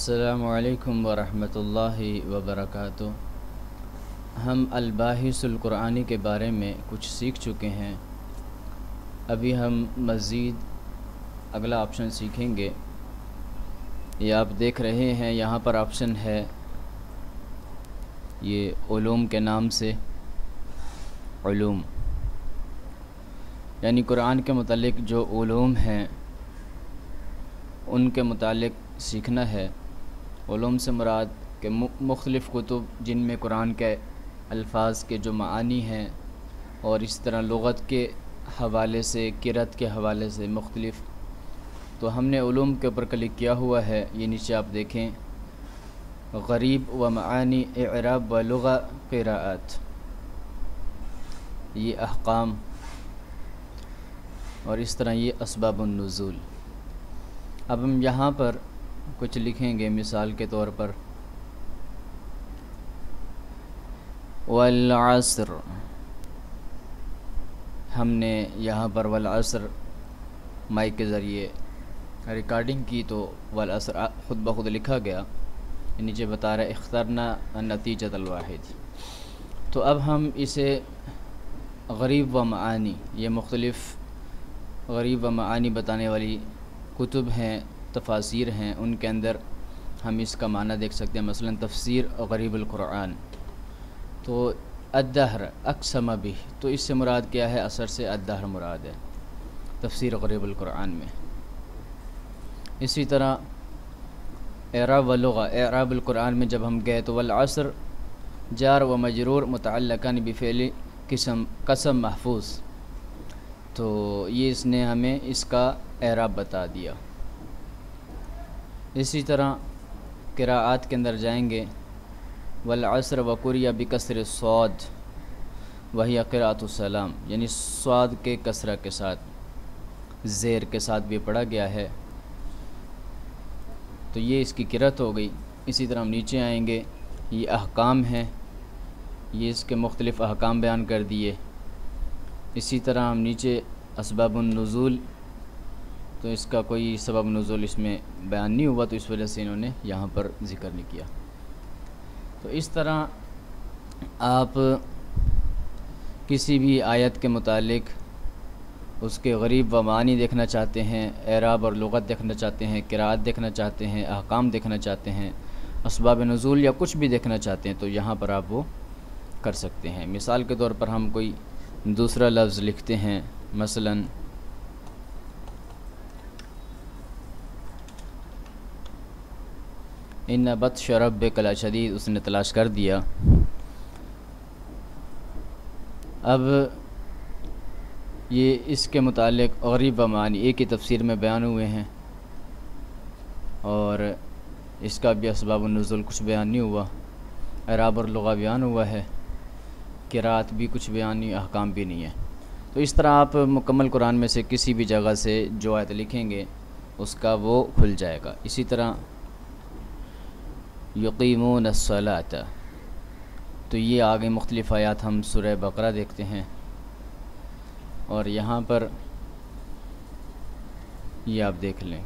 السلام علیکم ورحمۃ اللہ وبرکاتہ۔ ہم الباحث القرآنی کے بارے میں کچھ سیکھ چکے ہیں۔ ابھی ہم مزید اگلا آپشن سیکھیں گے۔ یہ آپ دیکھ رہے ہیں، یہاں پر آپشن ہے یہ علوم کے نام سے، علوم یعنی قرآن کے متعلق جو علوم ہیں ان کے متعلق سیکھنا ہے۔ علوم سے مراد کہ مختلف کتب جن میں قرآن کے الفاظ کے جو معانی ہیں اور اس طرح لغت کے حوالے سے، قرأت کے حوالے سے مختلف، تو ہم نے علوم کے اوپر کلک کیا ہوا ہے۔ یہ نیچے آپ دیکھیں، غریب و معانی، اعراب و لغہ، قراءت، یہ احکام، اور اس طرح یہ اسباب النزول۔ اب ہم یہاں پر کچھ لکھیں گے، مثال کے طور پر والعصر، ہم نے یہاں پر والعصر مائک کے ذریعے ریکارڈنگ کی تو والعصر خود بخود لکھا گیا۔ نیچے بتا رہا ہے اخترنا النتیجۃ الواحد۔ تو اب ہم اسے غریب و معانی، یہ مختلف غریب و معانی بتانے والی کتب ہیں، تفاسیر ہیں، ان کے اندر ہم اس کا معنی دیکھ سکتے ہیں۔ مثلا تفسیر غریب القرآن، تو الدہر اقسم بہ، تو اس سے مراد کیا ہے؟ اثر سے الدہر مراد ہے تفسیر غریب القرآن میں۔ اسی طرح اعراب و لغہ، اعراب القرآن میں جب ہم گئے تو والعصر جار و مجرور متعلقان بفعل قسم محفوظ، تو یہ اس نے ہمیں اس کا اعراب بتا دیا۔ اسی طرح قراءات کے اندر جائیں گے، والعصر وقرئ بکسر الصاد وہی قراءۃ السلام، یعنی صاد کے کسرہ کے ساتھ، زیر کے ساتھ بھی پڑھا گیا ہے، تو یہ اس کی قرأت ہو گئی۔ اسی طرح ہم نیچے آئیں گے، یہ احکام ہیں، یہ اس کے مختلف احکام بیان کر دیے۔ اسی طرح ہم نیچے اسباب النزول، تو اس کا کوئی سبب نزول اس میں بیان نہیں ہوا، تو اس وجہ سے انہوں نے یہاں پر ذکر نہیں کیا۔ تو اس طرح آپ کسی بھی آیت کے متعلق اس کے غریب و معانی دیکھنا چاہتے ہیں، اعراب اور لغت دیکھنا چاہتے ہیں، قراءت دیکھنا چاہتے ہیں، احکام دیکھنا چاہتے ہیں، اسباب نزول یا کچھ بھی دیکھنا چاہتے ہیں، تو یہاں پر آپ وہ کر سکتے ہیں۔ مثال کے طور پر ہم کوئی دوسرا لفظ لکھتے ہیں، مثلاً ان بطش ربک لشدید، اس نے تلاش کر دیا۔ اب یہ اس کے متعلق غریب و معانی ایک ہی تفسیر میں بیان ہوئے ہیں، اور اس کا بھی اسباب النزول کچھ بیان نہیں ہوا، اعراب اور لغہ بیان ہوا ہے، قراءت بھی کچھ بیان نہیں، احکام بھی نہیں ہے۔ تو اس طرح آپ مکمل قرآن میں سے کسی بھی جگہ سے جو آیت لکھیں گے اس کا وہ کھل جائے گا۔ اسی طرح یقیمون الصلاۃ، تو یہ آگے مختلف آیات ہم سورہ بقرہ دیکھتے ہیں، اور یہاں پر یہ آپ دیکھ لیں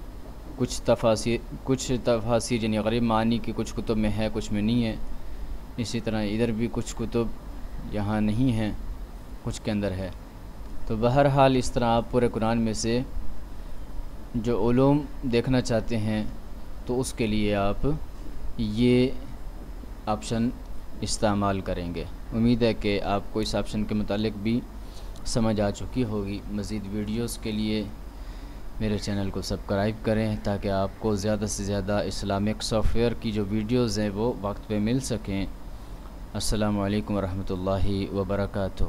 کچھ تفاسیر یعنی غریب معنی کی کچھ کتب میں ہے، کچھ میں نہیں ہے۔ اسی طرح ادھر بھی کچھ کتب یہاں نہیں ہیں، کچھ کے اندر ہے۔ تو بہرحال اس طرح آپ پورے قرآن میں سے جو علوم دیکھنا چاہتے ہیں تو اس کے لیے آپ یہ آپشن استعمال کریں گے۔ امید ہے کہ آپ کو اس آپشن کے متعلق بھی سمجھ آ چکی ہوگی۔ مزید ویڈیوز کے لیے میرے چینل کو سبسکرائب کریں تاکہ آپ کو زیادہ سے زیادہ اسلامک سافٹ ویئر کی جو ویڈیوز ہیں وہ وقت پہ مل سکیں۔ السلام علیکم ورحمۃ اللہ وبرکاتہ۔